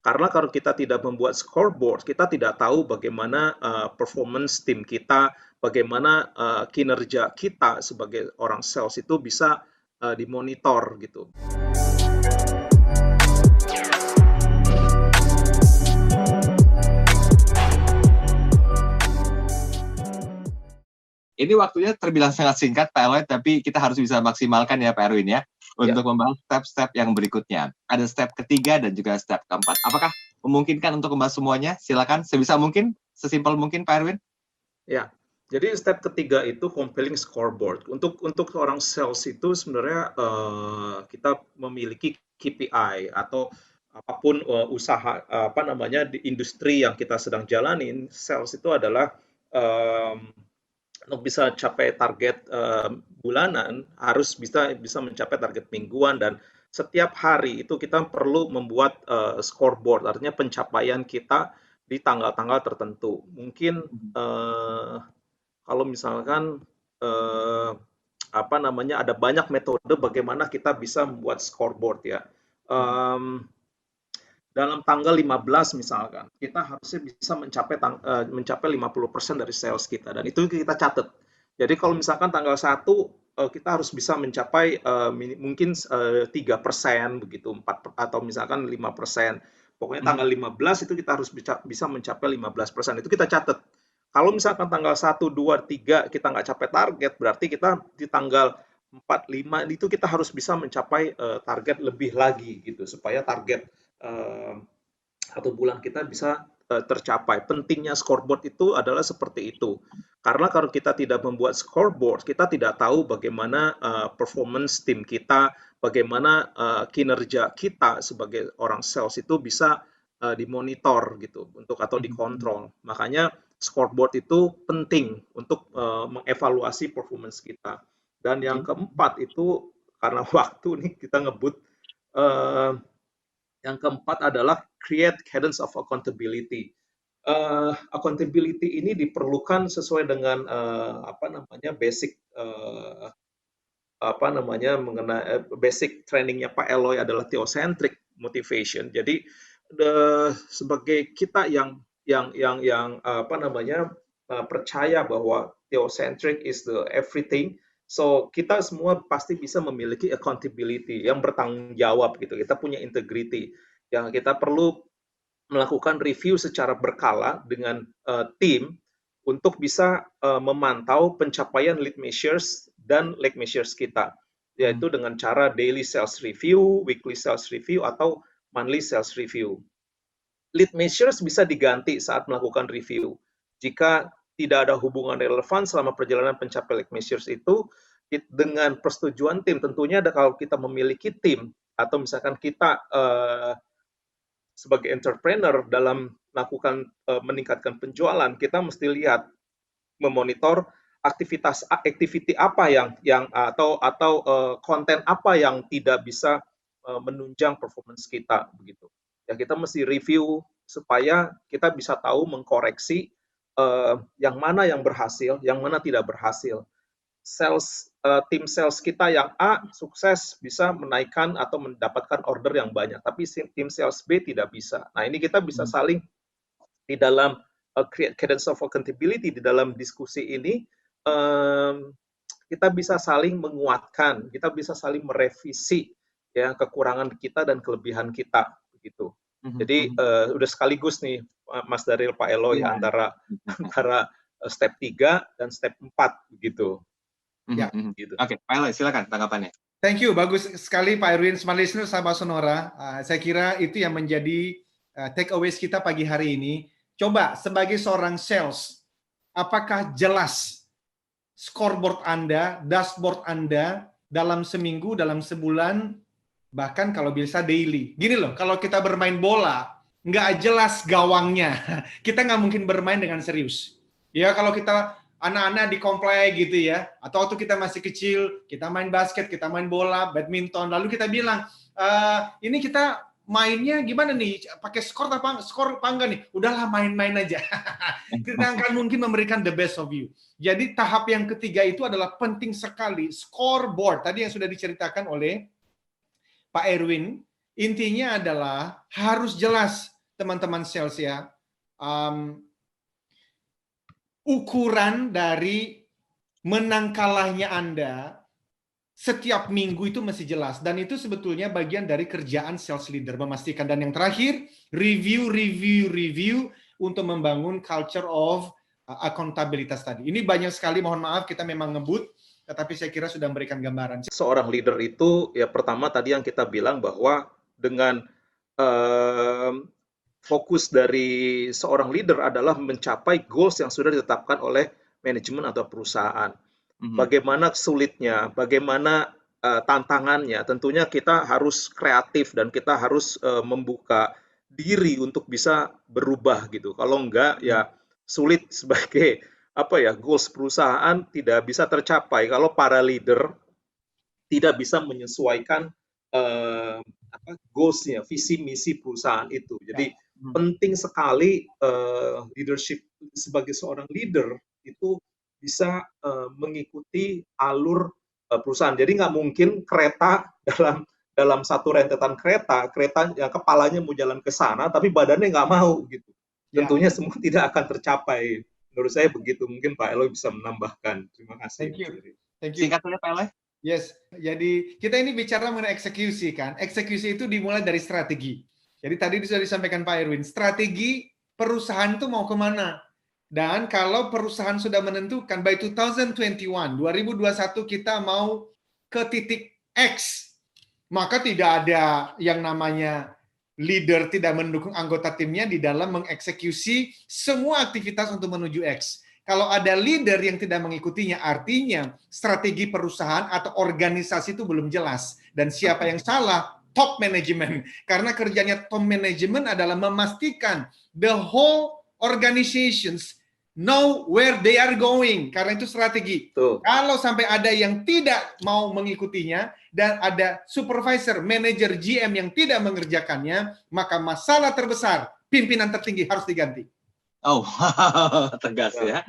Karena kalau kita tidak membuat scoreboard, kita tidak tahu bagaimana performance tim kita, bagaimana kinerja kita sebagai orang sales itu bisa dimonitor gitu. Ini waktunya terbilang sangat singkat, Pak Eloy, tapi kita harus bisa maksimalkan ya, Pak Erwin ya, untuk membahas step-step yang berikutnya. Ada step ketiga dan juga step keempat. Apakah memungkinkan untuk membahas semuanya? Silakan, sebisa mungkin, sesimpel mungkin, Pak Erwin. Ya, jadi step ketiga itu compelling scoreboard. Untuk orang sales itu sebenarnya kita memiliki KPI atau apapun usaha apa namanya di industri yang kita sedang jalanin, sales itu adalah untuk bisa capai target bulanan harus bisa mencapai target mingguan, dan setiap hari itu kita perlu membuat scoreboard, artinya pencapaian kita di tanggal-tanggal tertentu. Mungkin kalau misalkan apa namanya ada banyak metode bagaimana kita bisa membuat scoreboard ya. Dalam tanggal 15 misalkan, kita harusnya bisa mencapai 50% dari sales kita, dan itu kita catat. Jadi kalau misalkan tanggal 1 kita harus bisa mencapai mungkin 3% begitu, 4 atau misalkan 5%. Pokoknya tanggal 15 itu kita harus bisa mencapai 15%. Itu kita catat. Kalau misalkan tanggal 1, 2, 3 kita nggak capai target, berarti kita di tanggal 4, 5 itu kita harus bisa mencapai target lebih lagi gitu, supaya target satu bulan kita bisa tercapai. Pentingnya scoreboard itu adalah seperti itu. Karena kalau kita tidak membuat scoreboard, kita tidak tahu bagaimana performance tim kita, bagaimana kinerja kita sebagai orang sales itu bisa dimonitor gitu atau dikontrol. Makanya scoreboard itu penting untuk mengevaluasi performance kita. Dan yang keempat itu karena waktu nih kita ngebut, yang keempat adalah create cadence of accountability. Accountability ini diperlukan sesuai dengan apa namanya basic apa namanya mengenai basic trainingnya Pak Eloy adalah theocentric motivation. Jadi sebagai kita yang apa namanya percaya bahwa theocentric is the everything. So kita semua pasti bisa memiliki accountability yang bertanggung jawab gitu. Kita punya integrity yang kita perlu melakukan review secara berkala dengan tim untuk bisa memantau pencapaian lead measures dan lag measures kita, yaitu dengan cara daily sales review, weekly sales review, atau monthly sales review. Lead measures bisa diganti saat melakukan review. Jika tidak ada hubungan relevan selama perjalanan pencapaian lag measures itu, dengan persetujuan tim, tentunya kalau kita memiliki tim, atau misalkan kita sebagai entrepreneur dalam melakukan meningkatkan penjualan, kita mesti lihat, memonitor activity apa yang atau konten apa yang tidak bisa menunjang performance kita begitu. Ya kita mesti review supaya kita bisa tahu mengkoreksi yang mana yang berhasil, yang mana tidak berhasil. Tim sales kita yang A sukses bisa menaikkan atau mendapatkan order yang banyak, tapi tim sales B tidak bisa. Nah, ini kita bisa saling di dalam create cadence of accountability, di dalam diskusi ini kita bisa saling menguatkan, kita bisa saling merevisi ya kekurangan kita dan kelebihan kita begitu. Jadi udah sekaligus nih Mas Daryl, Pak Eloy, antara step 3 dan step 4 begitu. Ya. Gitu. Oke, Pak Eloy, silakan tanggapannya. Thank you, bagus sekali Pak Erwin, Smart Listener, sahabat Sonora. Saya kira itu yang menjadi takeaways kita pagi hari ini. Coba sebagai seorang sales, apakah jelas scoreboard Anda, dashboard Anda dalam seminggu, dalam sebulan, bahkan kalau bisa daily. Gini loh, kalau kita bermain bola, nggak jelas gawangnya, kita nggak mungkin bermain dengan serius. Ya kalau kita anak-anak di komplek gitu ya, atau waktu kita masih kecil, kita main basket, kita main bola, badminton, lalu kita bilang, ini kita mainnya gimana nih, pakai skor apa enggak nih? Udahlah main-main aja. Kita akan mungkin memberikan the best of you. Jadi tahap yang ketiga itu adalah penting sekali, scoreboard. Tadi yang sudah diceritakan oleh Pak Erwin, intinya adalah harus jelas teman-teman sales ya, ukuran dari menang kalahnya Anda setiap minggu itu masih jelas, dan itu sebetulnya bagian dari kerjaan sales leader memastikan. Dan yang terakhir, review untuk membangun culture of akuntabilitas tadi. Ini banyak sekali, mohon maaf kita memang ngebut, tetapi saya kira sudah memberikan gambaran. Seorang leader itu ya pertama tadi yang kita bilang bahwa dengan fokus dari seorang leader adalah mencapai goals yang sudah ditetapkan oleh manajemen atau perusahaan. Bagaimana sulitnya, bagaimana tantangannya, tentunya kita harus kreatif dan kita harus membuka diri untuk bisa berubah gitu. Kalau enggak ya sulit sebagai goals perusahaan tidak bisa tercapai kalau para leader tidak bisa menyesuaikan goals-nya, visi misi perusahaan itu. Jadi penting sekali leadership sebagai seorang leader itu bisa mengikuti alur perusahaan. Jadi nggak mungkin kereta dalam satu rentetan kereta yang kepalanya mau jalan ke sana, tapi badannya nggak mau gitu. Tentunya semua tidak akan tercapai. Menurut saya begitu. Mungkin Pak Eloy bisa menambahkan. Terima kasih. Thank you. Singkat saja Pak Eloy. Yes, jadi kita ini bicara mengenai eksekusi kan. Eksekusi itu dimulai dari strategi. Jadi tadi sudah disampaikan Pak Erwin, strategi perusahaan itu mau kemana. Dan kalau perusahaan sudah menentukan by 2021 kita mau ke titik X, maka tidak ada yang namanya leader tidak mendukung anggota timnya di dalam mengeksekusi semua aktivitas untuk menuju X. Kalau ada leader yang tidak mengikutinya, artinya strategi perusahaan atau organisasi itu belum jelas. Dan siapa yang salah? Top management. Karena kerjanya top management adalah memastikan the whole organizations know where they are going. Karena itu strategi. Kalau sampai ada yang tidak mau mengikutinya, dan ada supervisor, manager, GM yang tidak mengerjakannya, maka masalah terbesar, pimpinan tertinggi harus diganti. Oh, tegas ya.